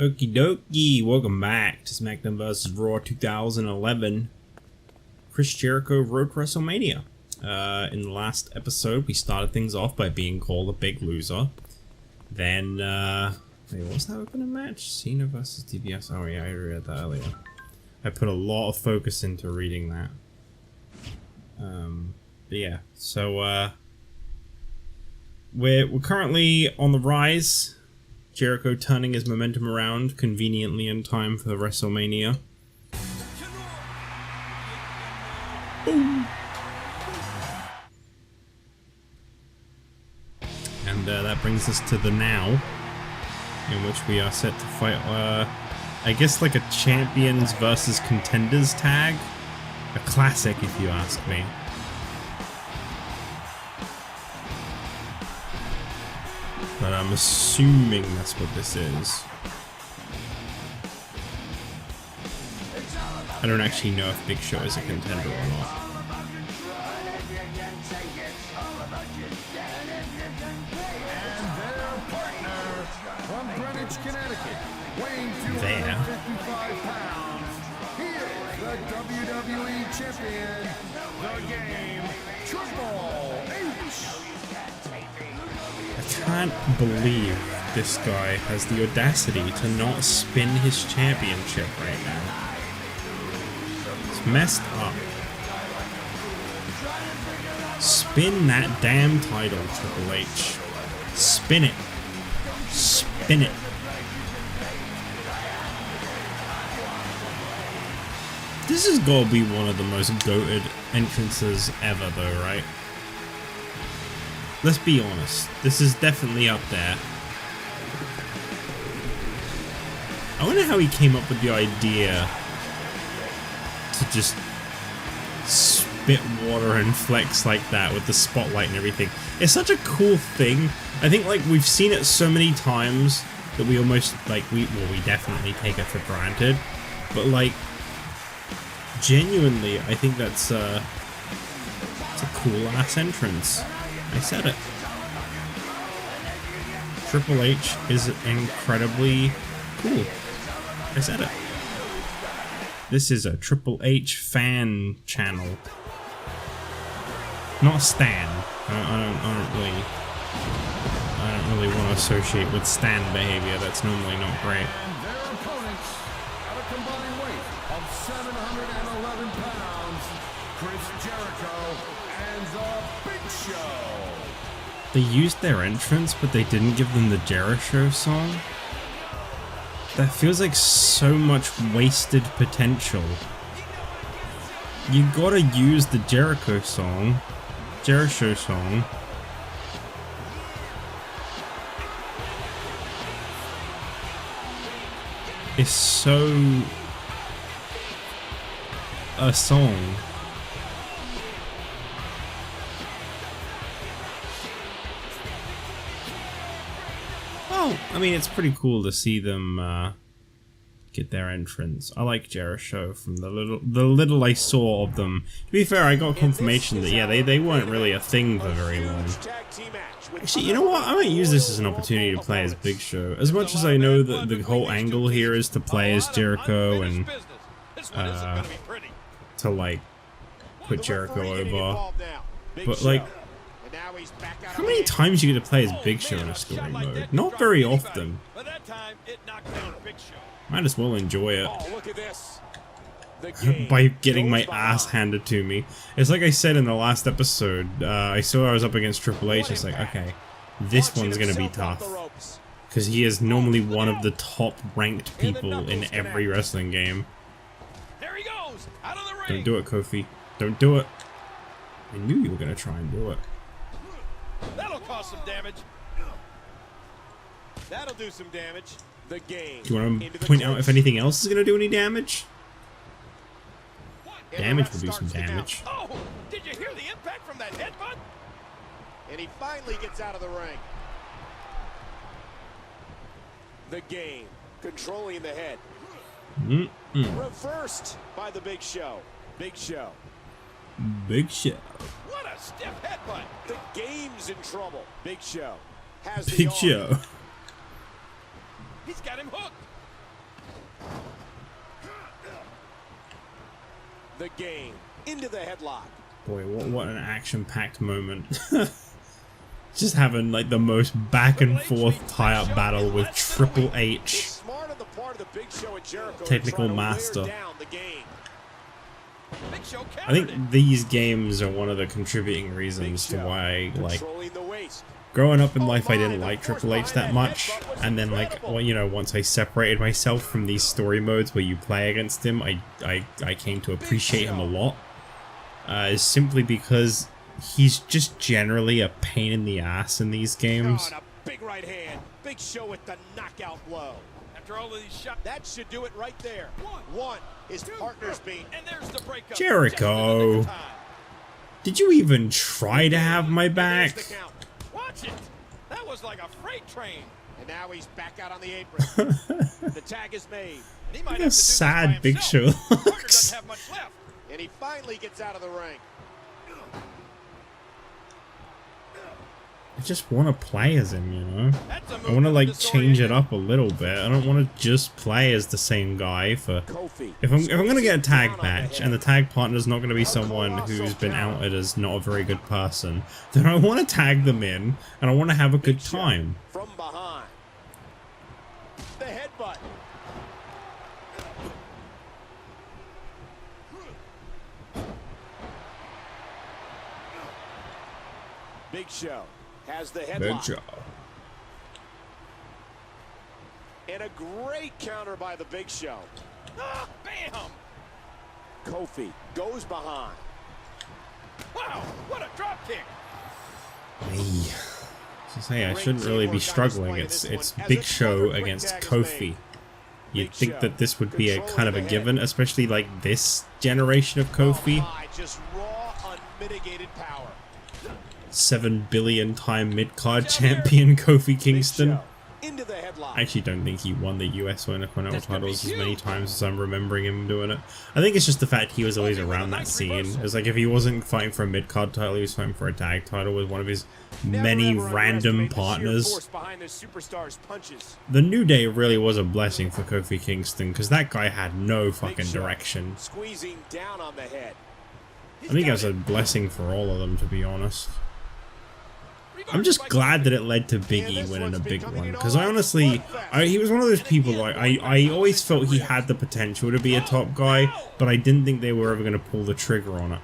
Okie dokie, welcome back to SmackDown vs. Raw 2011. Chris Jericho Road to WrestleMania. In the last episode, we started things off by being called a big loser. Then, wait, what's that opening match? Cena vs. DBS. Oh yeah, I read that earlier. I put a lot of focus into reading that. But yeah, so, we're currently on the rise. Jericho turning his momentum around conveniently in time for WrestleMania. Boom. And that brings us to the now, in which we are set to fight, I guess like a champions versus contenders tag. A classic, if you ask me. But I'm assuming that's what this is. I don't actually know if Big Show is a contender or not. There. The WWE champion, the game, Triple H. I can't believe this guy has the audacity to not spin his championship right now. It's messed up. Spin that damn title, Triple H. Spin it. Spin it. This has got to be one of the most goated entrances ever though, right? Let's be honest, this is definitely up there. I wonder how he came up with the idea to just spit water and flex like that with the spotlight and everything. It's such a cool thing. I think like we've seen it so many times that we almost like we definitely take it for granted. But like genuinely, I think that's it's a cool ass entrance. I said it. Triple H is incredibly cool. I said it. This is a Triple H fan channel. Not Stan. I don't really want to associate with Stan behavior. That's normally not great. Their opponents at a combined weight of 711 pounds, Chris Jericho and the Big Show. They used their entrance, but they didn't give them the Jericho song. That feels like so much wasted potential. You gotta use the Jericho song. Jericho song. It's so a song. Well, I mean, it's pretty cool to see them get their entrance. I like Jericho from the little I saw of them. To be fair, I got confirmation that yeah, they weren't really a thing for very long. Actually, you know what? I might use this as an opportunity to play as Big Show. As much as I know that the whole angle here is to play as Jericho and to like put Jericho over, but like, how many times you get to play as Big Show in a story mode? Not very often. Might as well enjoy it by getting my ass handed to me. It's like I said in the last episode, I saw I was up against Triple H, it's like, okay, this one's gonna be tough. Because he is normally one of the top ranked people in every wrestling game. Don't do it, Kofi. Don't do it. I knew you were gonna try and do it. That'll cause some damage. That'll do some damage. The game. Do you want to point out if anything else is going to do any damage? Damage will do some damage. Oh, did you hear the impact from that headbutt? And he finally gets out of the ring. The game. Controlling the head. Reversed by the Big Show. Big Show. Big Show. What a stiff headbutt. The game's in trouble. Big Show has Big Show. He's got him hooked. The game into the headlock. Boy, what an action-packed moment. Just having like the most back and forth tie-up battle with Triple H, technical master. I think these games are one of the contributing reasons to why, like, growing up in life I didn't like Triple H that much, and then like, well, you know, once I separated myself from these story modes where you play against him, I came to appreciate him a lot. Is simply because he's just generally a pain in the ass in these games. Oh, a big right hand. Big Show with the knockout blow. After all of these shots, that should do it right there. One, his partner's beat. And there's the breakup. Jericho, did you even try to have my back? Watch it. That was like a freight train. And now he's back out on the apron. The tag is made. And he might Look how sad Big Show looks. Doesn't have much left. And he finally gets out of the ring. I just want to play as him, you know? I want to like change it up a little bit. I don't want to just play as the same guy for... If I'm going to get a tag match and the tag partner's not going to be someone who's been outed as not a very good person, then I want to tag them in and I want to have a good time. From behind. The headbutt. Big Show has the headlock. Big Show. And a great counter by the Big Show. Ah, bam! Kofi goes behind. Wow, what a drop kick! Hey. To say I shouldn't really be struggling. It's Big Show against Kofi. You'd think that this would be a kind of a given, especially like this generation of Kofi. Just raw, unmitigated power. 7 billion time mid-card champion Kofi Kingston. Into the headlock. I actually don't think he won the US or Intercontinental titles as many times as I'm remembering him doing it. I think it's just the fact he was always around that scene. It's like if he wasn't fighting for a mid-card title, he was fighting for a tag title with one of his many random partners. The New Day really was a blessing for Kofi Kingston because that guy had no fucking direction. Squeezing down on the head. I think it was a blessing for all of them, to be honest. I'm just glad that it led to Big E winning a big one, because I honestly, he was one of those people, like, I always felt he had the potential to be a top guy, but I didn't think they were ever going to pull the trigger on it.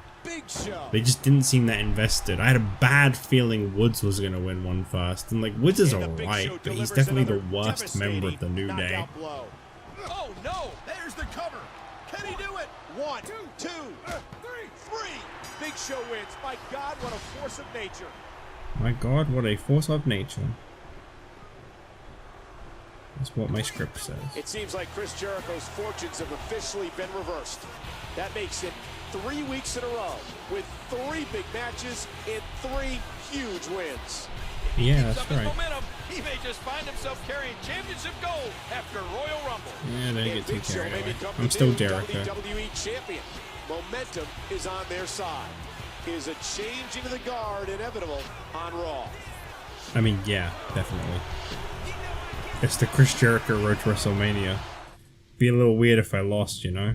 They just didn't seem that invested. I had a bad feeling Woods was going to win one first, and like, Woods is alright, but he's definitely the worst member of the New Day. Oh no, there's the cover. Can he do it? 1, 2, 3. Big Show wins. My God, what a force of nature. My God, what a force of nature. That's what my script says. It seems like Chris Jericho's fortunes have officially been reversed. That makes it 3 weeks in a row with 3 big matches and 3 huge wins. Yeah, that's right. Momentum, he may just find himself carrying championship gold after Royal Rumble. Yeah, don't get too carried away. I'm still Jericho. WWE champion. Momentum is on their side. Is a change into the guard inevitable on Raw? I mean, yeah, definitely. It's the Chris Jericho road to WrestleMania. Be a little weird if I lost, you know?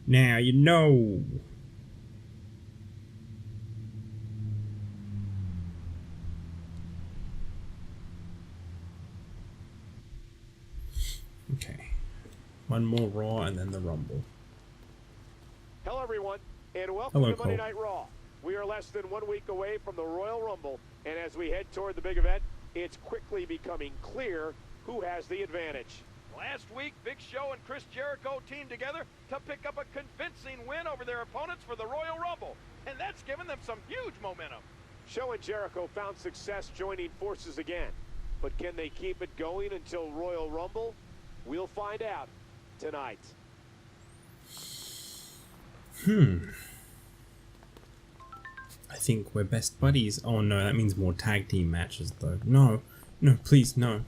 Now you know. Okay. One more Raw and then the Rumble. Hello, everyone, and welcome Hello, to Monday Cole. Night Raw. We are less than 1 week away from the Royal Rumble, and as we head toward the big event, it's quickly becoming clear who has the advantage. Last week, Big Show and Chris Jericho teamed together to pick up a convincing win over their opponents for the Royal Rumble, and that's given them some huge momentum. Show and Jericho found success joining forces again, but can they keep it going until Royal Rumble? We'll find out tonight. I think we're best buddies. Oh no, that means more tag team matches though. No, no, please, no.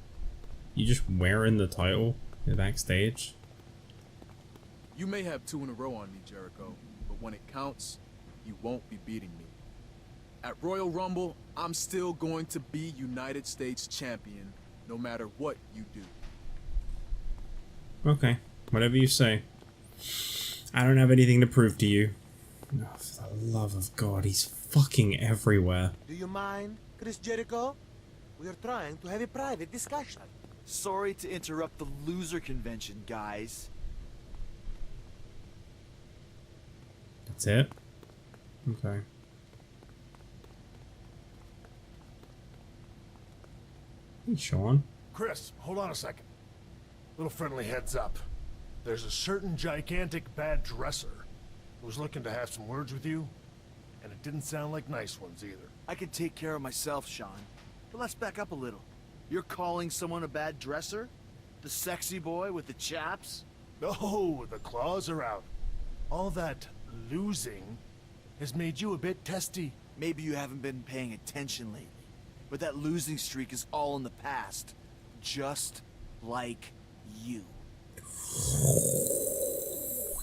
You just wearing the title backstage? You may have 2 in a row on me, Jericho, but when it counts, you won't be beating me. At Royal Rumble, I'm still going to be United States Champion, no matter what you do. Okay, whatever you say. I don't have anything to prove to you. Oh, for the love of God, he's fucking everywhere. Do you mind, Chris Jericho? We are trying to have a private discussion. Sorry to interrupt the loser convention, guys. That's it? Okay. Hey, Sean. Chris, hold on a second. Little friendly heads up. There's a certain gigantic bad dresser who's looking to have some words with you, and it didn't sound like nice ones either. I can take care of myself, Sean. But let's back up a little. You're calling someone a bad dresser? The sexy boy with the chaps? No, the claws are out. All that losing has made you a bit testy. Maybe you haven't been paying attention lately, but that losing streak is all in the past. Just like you.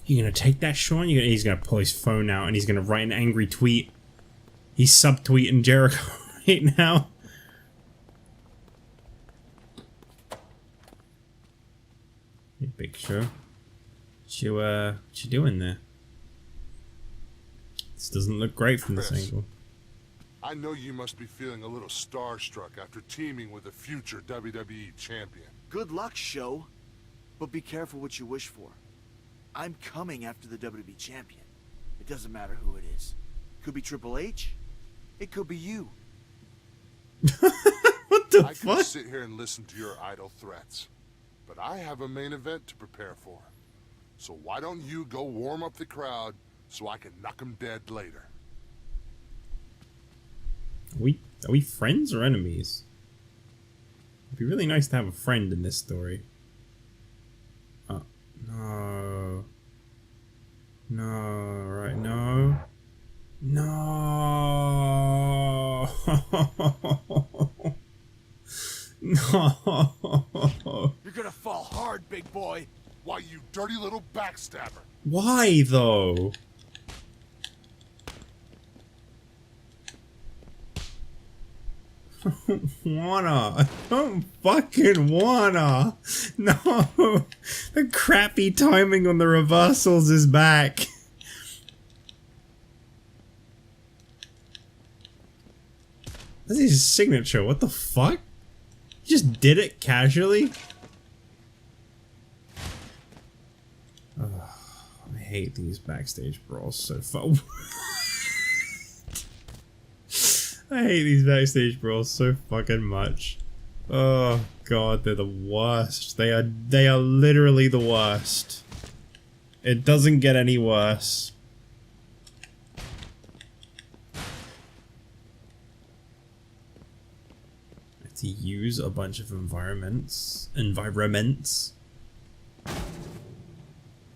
You gonna take that, Sean? He's gonna pull his phone out and he's gonna write an angry tweet. He's subtweeting Jericho right now. Hey, Big Show. What you doing there? This doesn't look great from this Chris. angle. I know you must be feeling a little starstruck after teaming with a future WWE champion. Good luck, show. But be careful what you wish for. I'm coming after the WWE champion. It doesn't matter who it is. Could be Triple H. It could be you. What the I fuck? could sit here and listen to your idle threats, but I have a main event to prepare for. So why don't you go warm up the crowd so I can knock them dead later? Are we friends or enemies? It'd be really nice to have a friend in this story. Oh, no. No, right, no. No. No. You're gonna fall hard, big boy. Why, you dirty little backstabber! Why, though? Wanna. I don't fucking wanna. No. The crappy timing on the reversals is back. That's his signature. What the fuck? He just did it casually? Ugh, I hate these backstage brawls so far. I hate these backstage brawls so fucking much. Oh god, they're the worst. They are literally the worst. It doesn't get any worse. I have to use a bunch of environments.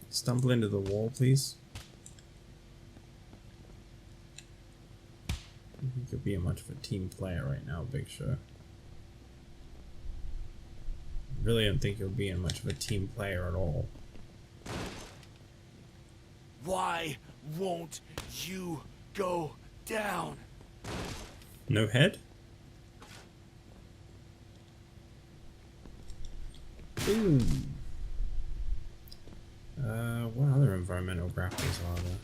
Stumble into the wall, please. I don't think you're being much of a team player right now, Big Show. I really don't think you're being much of a team player at all. Why won't you go down? No head? Ooh. What other environmental grapplers are there?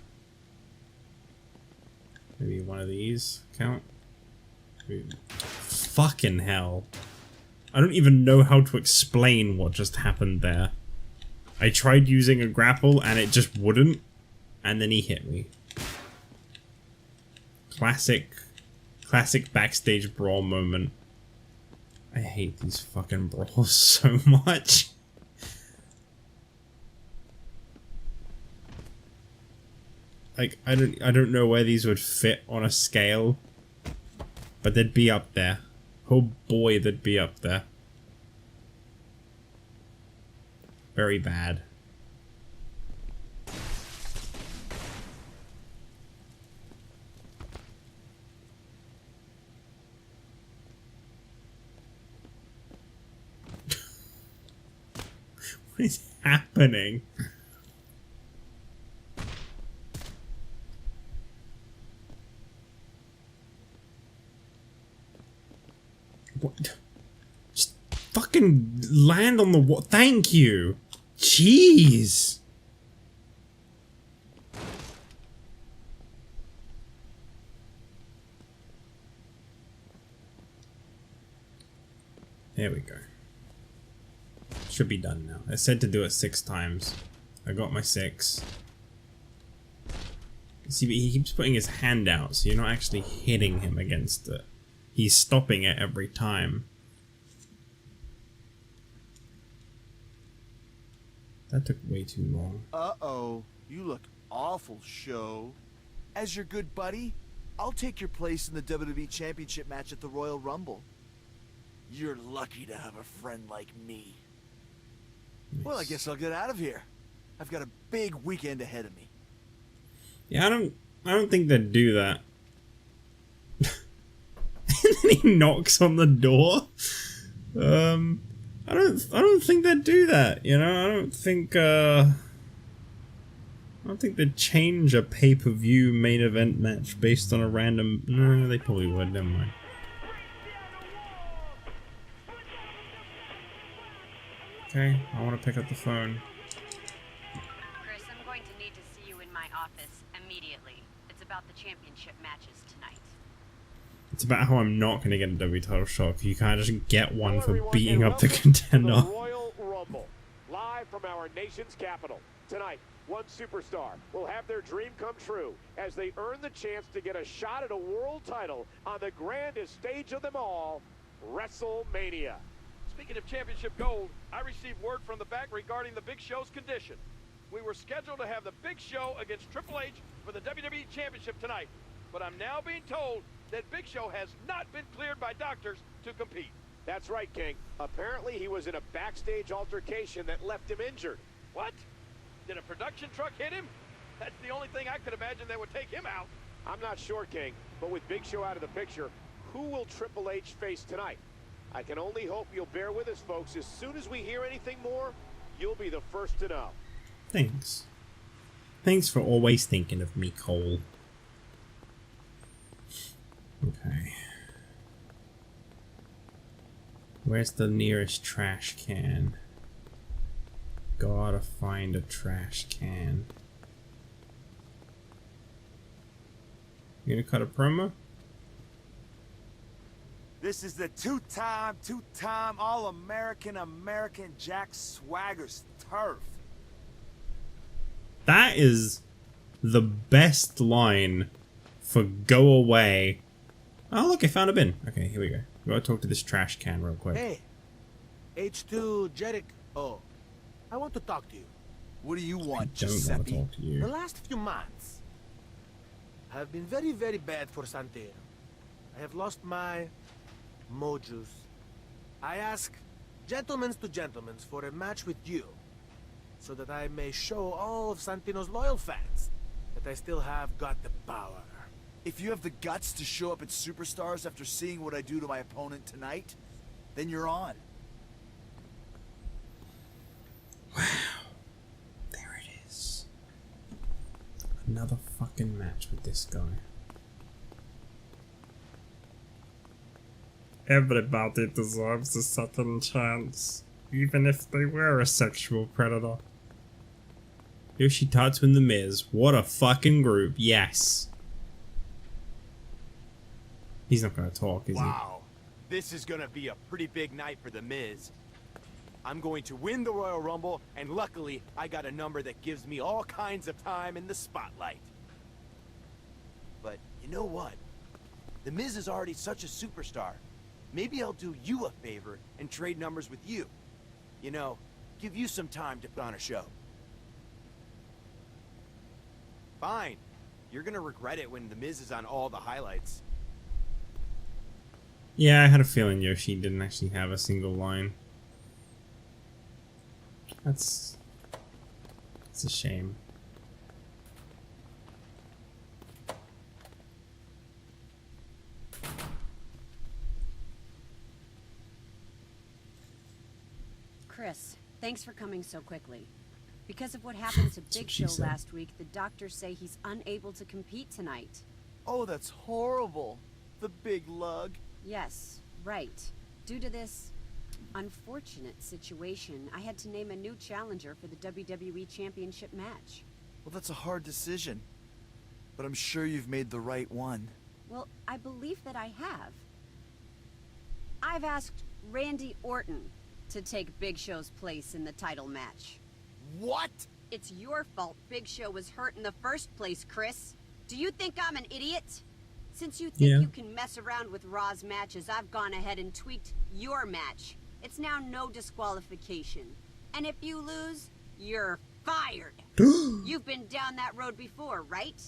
Maybe one of these count? Fucking hell. I don't even know how to explain what just happened there. I tried using a grapple and it just wouldn't. And then he hit me. Classic backstage brawl moment. I hate these fucking brawls so much. Like, I don't know where these would fit on a scale, but they'd be up there. Oh boy, they'd be up there. Very bad. What is happening? What? Just fucking land on the wall. Thank you. Jeez. There we go. Should be done now. I said to do it 6 times. I got my 6. See, but he keeps putting his hand out, so you're not actually hitting him against it. He's stopping it every time. That took way too long. Uh-oh. You look awful, Show. As your good buddy, I'll take your place in the WWE Championship match at the Royal Rumble. You're lucky to have a friend like me. Nice. Well, I guess I'll get out of here. I've got a big weekend ahead of me. Yeah, I don't think they'd do that. And then he knocks on the door. I don't think they'd do that, you know? I don't think they'd change a pay-per-view main event match based on a random... No, they probably would, never mind. Okay, I want to pick up the phone. Chris, I'm going to need to see you in my office immediately. It's about the championship matches tonight. It's about how I'm not going to get a W title shot, because you can't just get one Hello, for everyone, beating and up the welcome to contender. the Royal Rumble, live from our nation's capital. Tonight, one superstar will have their dream come true as they earn the chance to get a shot at a world title on the grandest stage of them all, WrestleMania. Speaking of championship gold, I received word from the back regarding the Big Show's condition. We were scheduled to have the Big Show against Triple H for the WWE Championship tonight, but I'm now being told that Big Show has not been cleared by doctors to compete. That's right, King. Apparently, he was in a backstage altercation that left him injured. What? Did a production truck hit him? That's the only thing I could imagine that would take him out. I'm not sure, King, but with Big Show out of the picture, who will Triple H face tonight? I can only hope you'll bear with us, folks. As soon as we hear anything more, you'll be the first to know. Thanks. Thanks for always thinking of me, Cole. Okay. Where's the nearest trash can? Gotta find a trash can. You gonna cut a promo? This is the two-time All-American Jack Swagger's turf. That is the best line for go away. Oh look, I found a bin. Okay, here we go. We gotta talk to this trash can real quick. Hey, H2 Jericho. Oh, I want to talk to you. What do you want, Don't want Giuseppe? to talk to The you. last few months have been very, very bad for Santino. I have lost my mojos. I ask gentlemen to gentlemen for a match with you, so that I may show all of Santino's loyal fans that I still have got the power. If you have the guts to show up at Superstars after seeing what I do to my opponent tonight, then you're on. Wow. There it is. Another fucking match with this guy. Everybody deserves a second chance, even if they were a sexual predator. Yoshitatsu and The Miz, what a fucking group, yes. He's not gonna talk, is Wow, this is gonna be a pretty big night for The Miz. I'm going to win the Royal Rumble, and luckily, I got a number that gives me all kinds of time in the spotlight. But you know what? The Miz is already such a superstar. Maybe I'll do you a favor and trade numbers with you. You know, give you some time to put on a show. Fine. You're gonna regret it when The Miz is on all the highlights. he? Yeah, I had a feeling Yoshi didn't actually have a single line. That's a shame. Chris, thanks for coming so quickly. Because of what happened to That's Big what she Show said. last week, the doctors say he's unable to compete tonight. Oh, that's horrible. The big lug. Yes, right. Due to this unfortunate situation. I had to name a new challenger for the WWE Championship match. Well, that's a hard decision. But I'm sure you've made the right one. Well, I believe that I have. I've asked Randy Orton to take Big Show's place in the title match. What? It's your fault Big Show was hurt in the first place, Chris. Do you think I'm an idiot? Since you think you can mess around with Raw's matches, I've gone ahead and tweaked your match. It's now no disqualification. And if you lose, you're fired. You've been down that road before, right?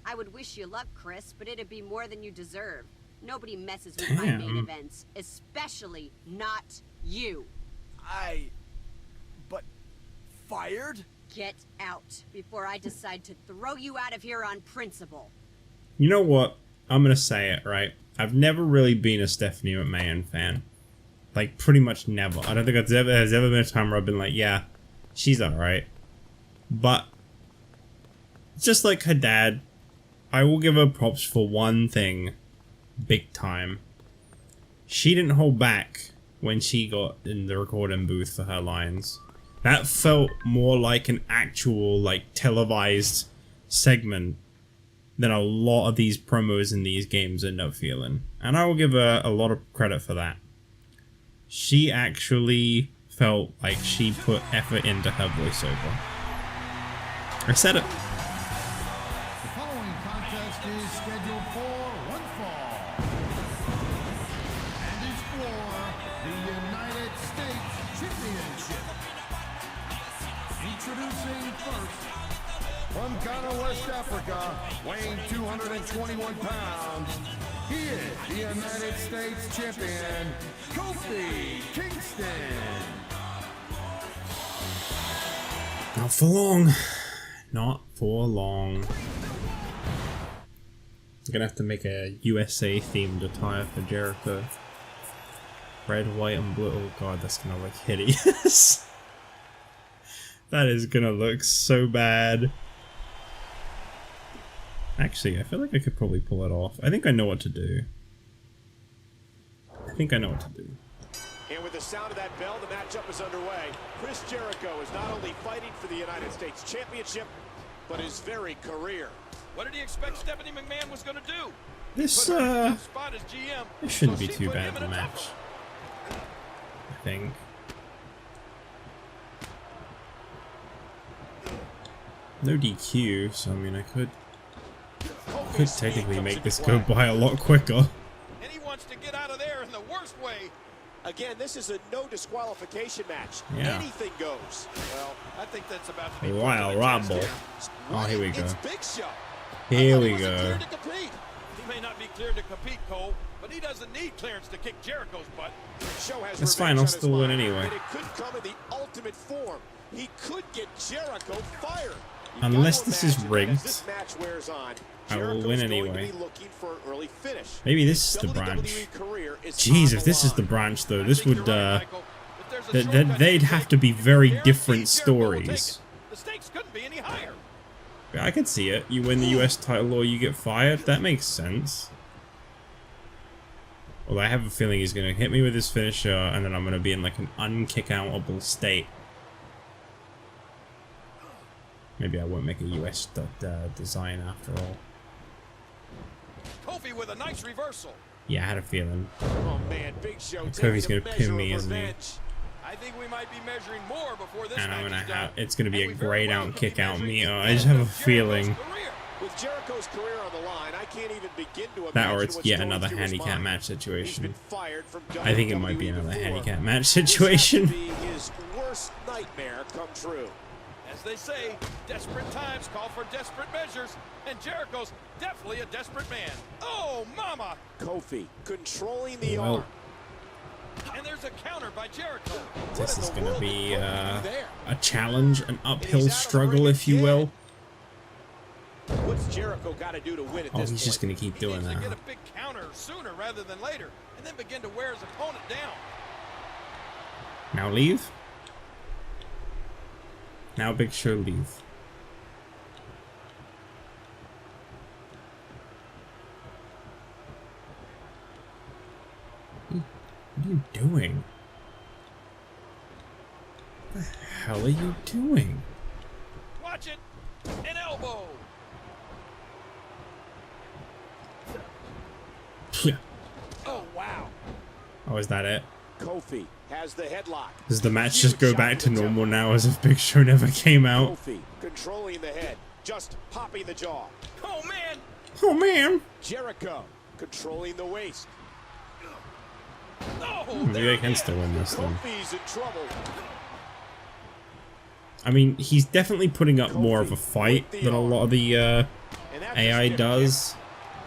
I would wish you luck, Chris, but it'd be more than you deserve. Nobody messes with my main events, especially not you. But fired? Get out before I decide to throw you out of here on principle. You know what? I'm gonna say it, right? I've never really been a Stephanie McMahon fan. Like, pretty much never. I don't think there's ever been a time where I've been like, yeah, she's alright. But, just like her dad, I will give her props for one thing, big time. She didn't hold back when she got in the recording booth for her lines. That felt more like an actual, like, televised segment than a lot of these promos in these games end up feeling. And I will give her a lot of credit for that. She actually felt like she put effort into her voiceover. I said it. The following contest is scheduled for one fall. And is for the United States Championship. Introducing first, from Ghana, West Africa, weighing 221 pounds, he is the United States Champion, Kofi Kingston. Not for long. Not for long. I'm gonna have to make a USA themed attire for Jericho. Red, white, and blue. Oh god, that's gonna look hideous. That is gonna look so bad. Actually, I feel like I could probably pull it off. I think I know what to do. And with the sound of that bell, the matchup is underway. Chris Jericho is not only fighting for the United States Championship, but his very career. What did he expect Stephanie McMahon was going to do? This shouldn't be too bad of a match, I think. No DQ, so I mean I could technically make this go by a lot quicker. And he wants to get out of there in the worst way. Again, this is a no disqualification match. Yeah. Anything goes. Well, I think that's about to be Royal Rumble. Oh, here we go. It's Big Show. Here we go. He may not be cleared to compete, Cole, but he doesn't need clearance to kick Jericho's butt. Show has That's fine, I'll revenge on still his win mind, anyway. and it could come in the ultimate form. He could get Jericho fired. Unless this is rigged, This match wears on, I will Jericho's win going to anyway. be looking for an early finish. Maybe this is the WWE branch. career is Jeez, on if this is the line. branch though, this would they'd have to be very different stories. The stakes couldn't be any higher. Yeah, I can see it. You win the US title or you get fired. That makes sense. Although I have a feeling he's gonna hit me with his finisher, and then I'm gonna be in like an unkick-outable state. Maybe I won't make a US design after all. Kofi with a nice reversal. Yeah, I had a feeling. Oh man, Big Show Kofi's taking gonna a pin measure me, of isn't he? revenge. I think we might be measuring more before this And I'm match gonna is done. have it's gonna be a And we very grayed well out could be kick out measuring me. the I just end have a of Jericho's feeling career. With Jericho's career on the line, I can't even begin to imagine that or it's what's yet going another through his handicap mind. match He's been situation. fired from I think it might be WWE another before. handicap match This has to situation. be his worst nightmare come true. As they say, desperate times call for desperate measures, and Jericho's definitely a desperate man. Oh, mama! Kofi controlling the Well, arm. And there's a counter by Jericho. this is gonna be there? a challenge, an uphill struggle, if you will. What's Jericho got to do to win at Oh, this he's point? just gonna keep He doing needs to that. get a big counter sooner rather than later, and then begin to wear his opponent down. Now leave. Now Big Show leave. What are you doing? What the hell are you doing? Watch it. An elbow. Oh, wow. Oh, is that it? Kofi has the headlock. Does the match just go back to normal now as if Big Show never came out? Kofi controlling the head, just popping the jaw. Oh, man. Oh man! Jericho controlling the waist. Oh, Maybe I can still win this then. Kofi's in trouble. I mean, he's definitely putting up more of a fight than a lot of the And that's AI a stiff does.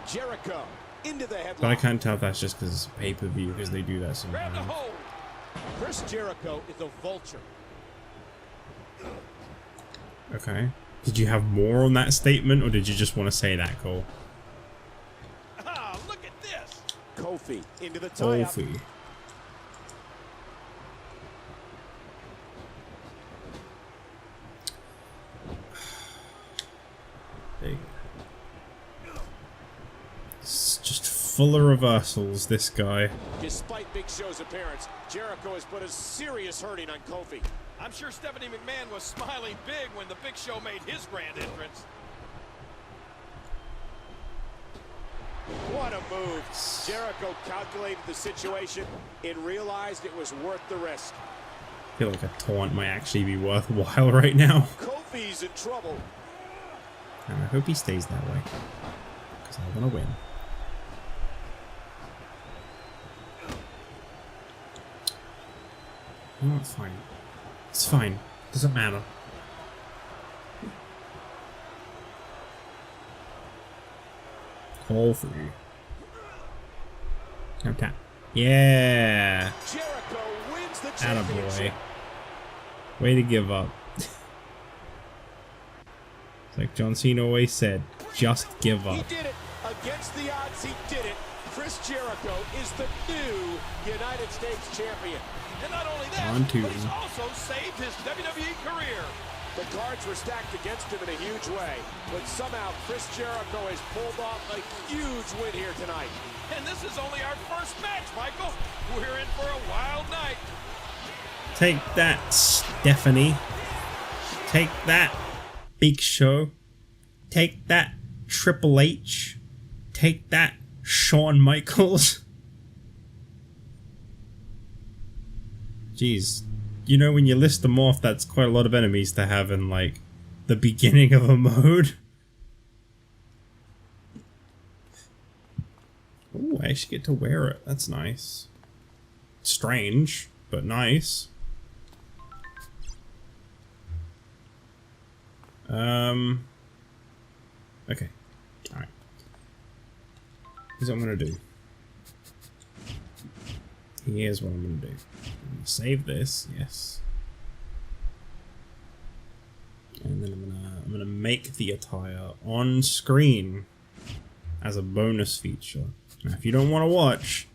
kick. Jericho into the headlock. But I can't tell if that's just because it's pay-per-view, because they do that grab the sometimes. hold. Chris Jericho is a vulture. Okay. Did you have more on that statement, or did you just want to say that, Cole? Ah, look at this. Kofi into the tie-up. Kofi. It's just full of reversals, this guy. Despite Big Show's appearance, Jericho has put a serious hurting on Kofi. I'm sure Stephanie McMahon was smiling big when the Big Show made his grand entrance. What a move. Jericho calculated the situation and realized it was worth the risk. I feel like a taunt might actually be worthwhile right now. Kofi's in trouble. And I hope he stays that way, because I want to win. You know, it's fine. It's fine. Doesn't matter. Call for you. No tap. Yeah. Jericho wins the Attaboy. championship. Way to give up. It's like John Cena always said, just give He up. did it. Against the odds, he did it. Chris Jericho is the new United States champion. And not only that, On to but he's also saved his WWE career. The cards were stacked against him in a huge way, but somehow Chris Jericho has pulled off a huge win here tonight. And this is only our first match, Michael. We're in for a wild night. Take that, Stephanie. Take that, Big Show. Take that, Triple H. Take that, Shawn Michaels. Jeez. You know, when you list them off, that's quite a lot of enemies to have in, like, the beginning of a mode. Ooh, I actually get to wear it. That's nice. Strange, but nice. Okay. Alright. Here's what I'm gonna do. Here's what I'm gonna do. I'm gonna save this, yes. And then I'm gonna make the attire on screen as a bonus feature. Now, if you don't want to watch,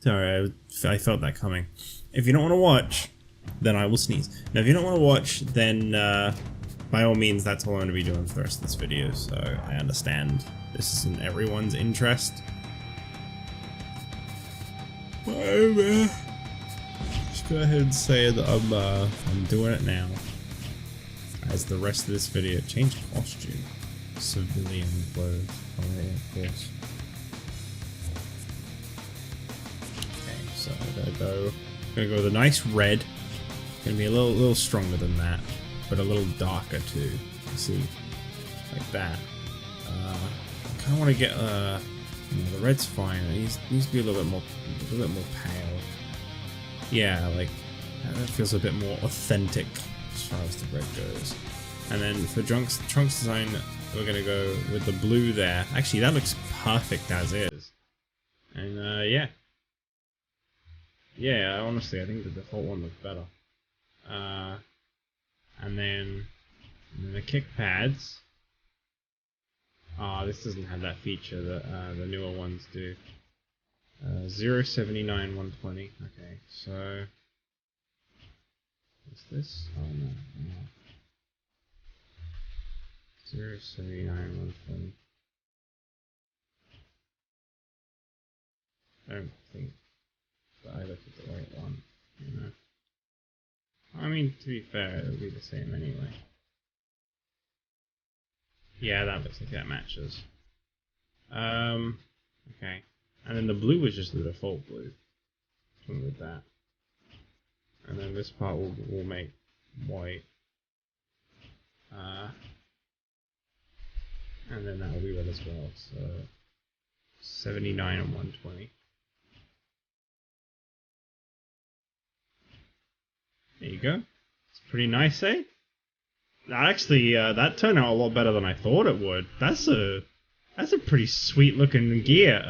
sorry, I felt that coming. If you don't want to watch, then I will sneeze. Now, if you don't want to watch, then by all means, that's all I'm going to be doing for the rest of this video. So I understand this is in everyone's interest. Just go ahead and say that I'm doing it now. As the rest of this video, change costume, civilian clothes. Oh yeah, of course. Okay, so I'm gonna go with a nice red. Gonna be a little stronger than that, but a little darker too. You see, like that. I kind of want to get the red's fine. It needs to be a little bit more pale. Yeah, like that feels a bit more authentic as far as the red goes. And then for Trunks design, we're gonna go with the blue there. Actually, that looks perfect as is. And yeah, honestly, I think the default one looks better. And then the kick pads. This doesn't have that feature that the newer ones do. 079 120. Okay, so what's this? Oh no. 079 120. I don't think. But I looked at the right one, you know. I mean, to be fair, it'll be the same anyway. Yeah, that looks like that matches. Okay. And then the blue was just the default blue. Something with that. And then this part will make white. And then that will be red as well. So 79 and 120. There you go. It's pretty nice, eh? Actually, that turned out a lot better than I thought it would. That's a pretty sweet looking gear.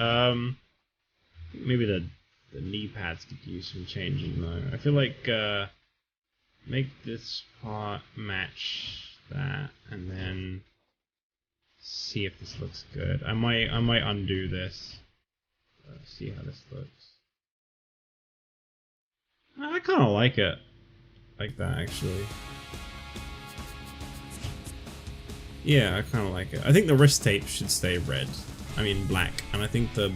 Maybe the knee pads could use some changing though. I feel like make this part match that, and then see if this looks good. I might undo this. See how this looks. I kind of like it. Like that actually. Yeah, I kind of like it. I think the wrist tape should stay red. I mean black, and I think the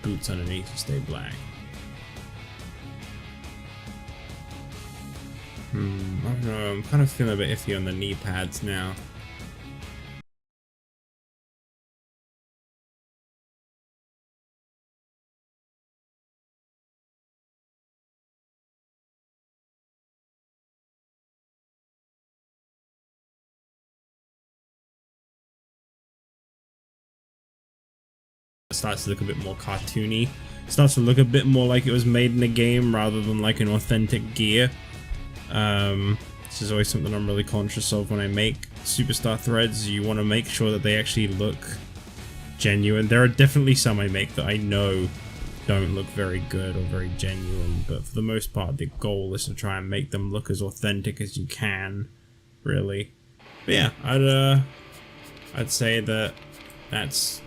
boots underneath should stay black. I don't know. I'm kind of feeling a bit iffy on the knee pads now. Starts to look a bit more cartoony. Starts to look a bit more like it was made in a game rather than like an authentic gear. This is always something I'm really conscious of when I make superstar threads. You want to make sure that they actually look genuine. There are definitely some I make that I know don't look very good or very genuine, but for the most part the goal is to try and make them look as authentic as you can, really. But yeah, I'd say that that's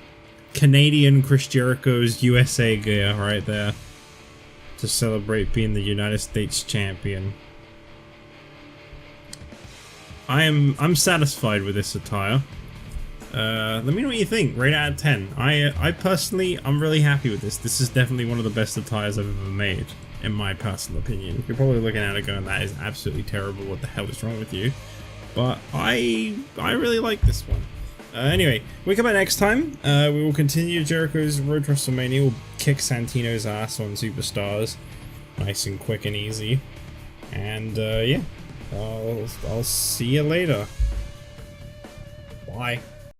Canadian Chris Jericho's USA gear right there to celebrate being the United States champion. I'm satisfied with this attire. Let me know what you think. Rate out of 10. I personally, I'm really happy with this. This is definitely one of the best attires I've ever made, in my personal opinion. You're probably looking at it going, that is absolutely terrible. What the hell is wrong with you? But I really like this one. Anyway, we come back next time. We will continue Jericho's Road to WrestleMania. We'll kick Santino's ass on Superstars, nice and quick and easy. And yeah, I'll see you later. Bye.